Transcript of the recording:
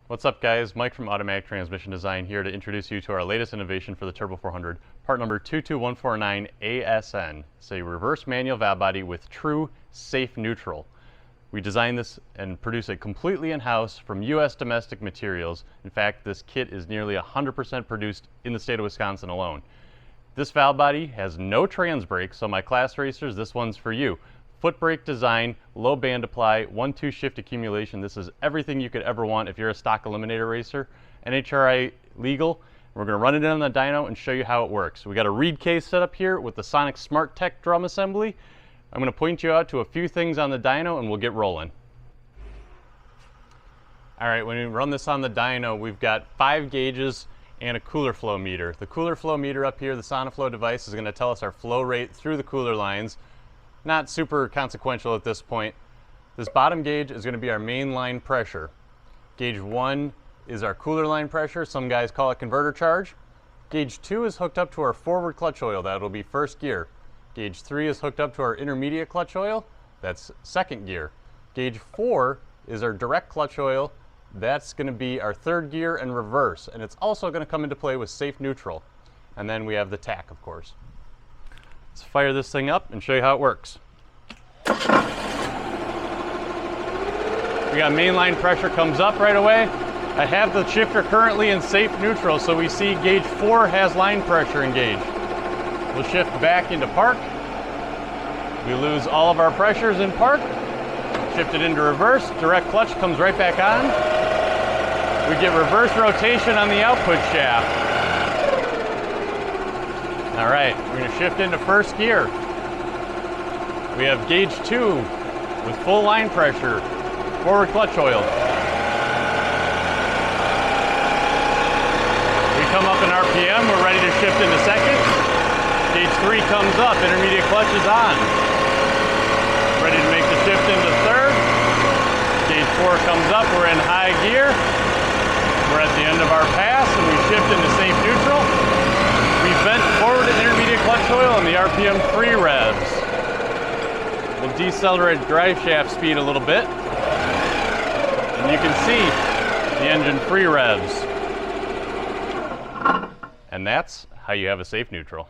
What's up guys, Mike from Automatic Transmission Design here to introduce you to our latest innovation for the Turbo 400, part number 22149ASN. It's a reverse manual valve body with true safe neutral. We designed this and produce it completely in-house from US domestic materials. In fact, this kit is nearly 100% produced in the state of Wisconsin alone. This valve body has no trans brake, so my class racers, this one's for you. Foot brake design, low band apply, 1-2 shift accumulation. This is everything you could ever want if you're a stock eliminator racer. NHRA legal. We're going to run it in on the dyno and show you how it works. We got a reed case set up here with the Sonic Smart Tech drum assembly. I'm going to point you out to a few things on the dyno and we'll get rolling. Alright, when we run this on the dyno, we've got 5 gauges and a cooler flow meter. The cooler flow meter up here, the SonaFlow device, is going to tell us our flow rate through the cooler lines. Not super consequential at this point. This bottom gauge is going to be our main line pressure. Gauge 1 is our cooler line pressure. Some guys call it converter charge. Gauge 2 is hooked up to our forward clutch oil. That'll be first gear. Gauge 3 is hooked up to our intermediate clutch oil. That's second gear. Gauge 4 is our direct clutch oil. That's going to be our third gear and reverse. And it's also going to come into play with safe neutral. And then we have the tach, of course. Let's fire this thing up and show you how it works. We got mainline pressure comes up right away. I have the shifter currently in safe neutral, so we see gauge 4 has line pressure engaged. We'll shift back into park. We lose all of our pressures in park. Shift it into reverse. Direct clutch comes right back on. We get reverse rotation on the output shaft. All right, we're going to shift into first gear. We have gauge 2 with full line pressure, forward clutch oil. We come up in RPM, we're ready to shift into second. Gauge 3 comes up, intermediate clutch is on. Ready to make the shift into third. Gauge 4 comes up, we're in high gear. We're at the end of our pass and we shift into safe neutral. We vent forward and intermediate clutch oil and the RPM 3 revs. We'll decelerate drive shaft speed a little bit. And you can see the engine 3 revs. And that's how you have a safe neutral.